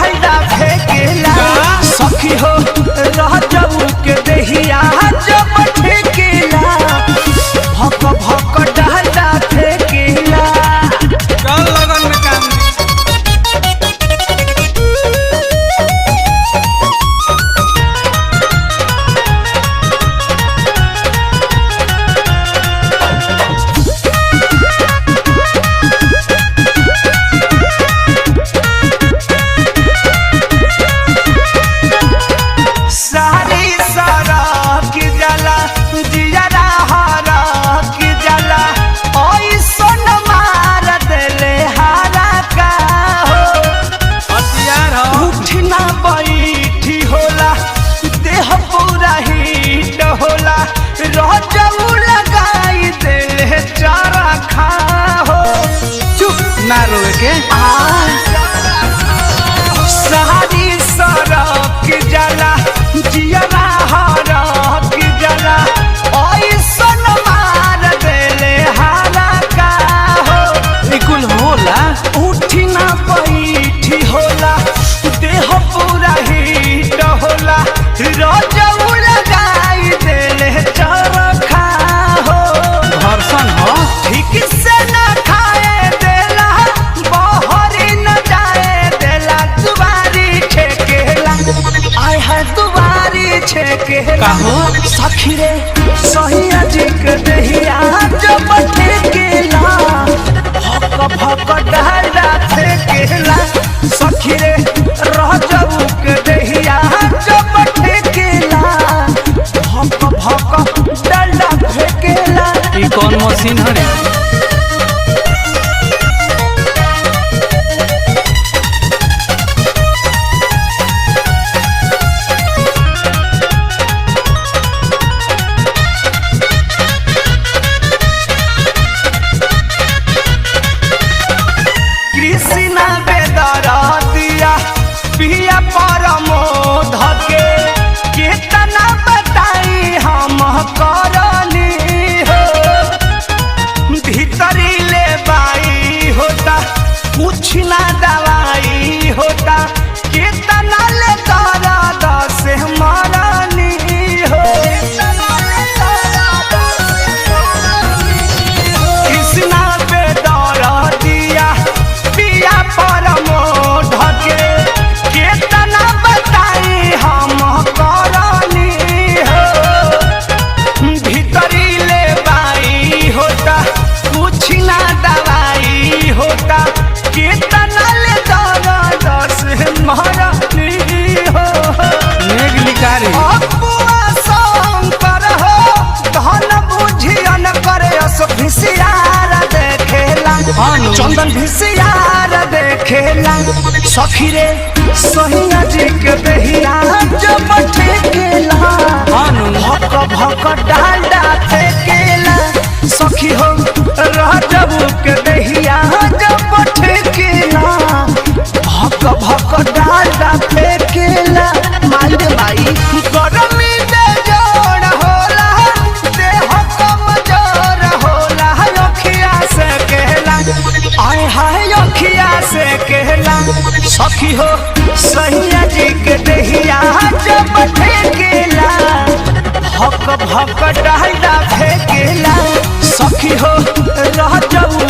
डालडा फेंकेला सखी हो रह जाऊ के दहिया जब ठेकेला भक भक डालडा फेंकेला। चल लगन में काम सारी सड़क जला जियरा हरक जला ओइसन मार देले हारा का हो हथियार हो उठना बैठी होला देह पूरा हीट होला रह जाऊ लगाई देले चारा खा हो चुप ना रोए के सारी सड़क जला जियरा हरक जला ओइसन मार देले हारा का हो निकुल होला उठना बैठी होला देह पूरा हीट होला रजऊ लगाई देले चरखा हो घर्षण हो ठीक से न खाए देला बहरी न जाए देला दुबारी छेकेला आय है दुबारी छेकेला काहो? सखी रे सहिया जी के दहिया जब ठेकेला भक भक डालडा फेंकेला सखी रे रह जाऊ के दहिया जब ठेकेला भक भक डालडा फेंकेला। ई कौन मशीन हरे कृष्णा बेदरदिया पिया परमोध के कितना बताई हम करनी हो भीतरी ले बाई होता कुछ ना दवाई होता कितना ले दर्द से मरनी हो कृष्णा बेदरदिया पिया परमोध के कितना बताई हम करनी हो भीतरी ले बाई होता कुछ ना दवाई होता कितना ले दर्द से मरनी हो नेग लिकारी अपुआ शंकर हो धन बुझियन करे अस भिसियार देखेला हानु। चंदन भिसियार देखेला सखी रे सहिया जी के दहिया जब ठेकेला हानु। भक भक डालडा फेंकेला सखी हो रह जाऊ के दहिया जब ठेकेला भक भक डालडा फेंकेला। माई रे माई गरमी बेजोड़ होला देह कमजोर होला अखिया से कहला आय हाय अखिया से कहला सखी हो सैया जी के दहिया जब ठेकेला भक भक डालडा फेंकेला सखी हो रह जाऊ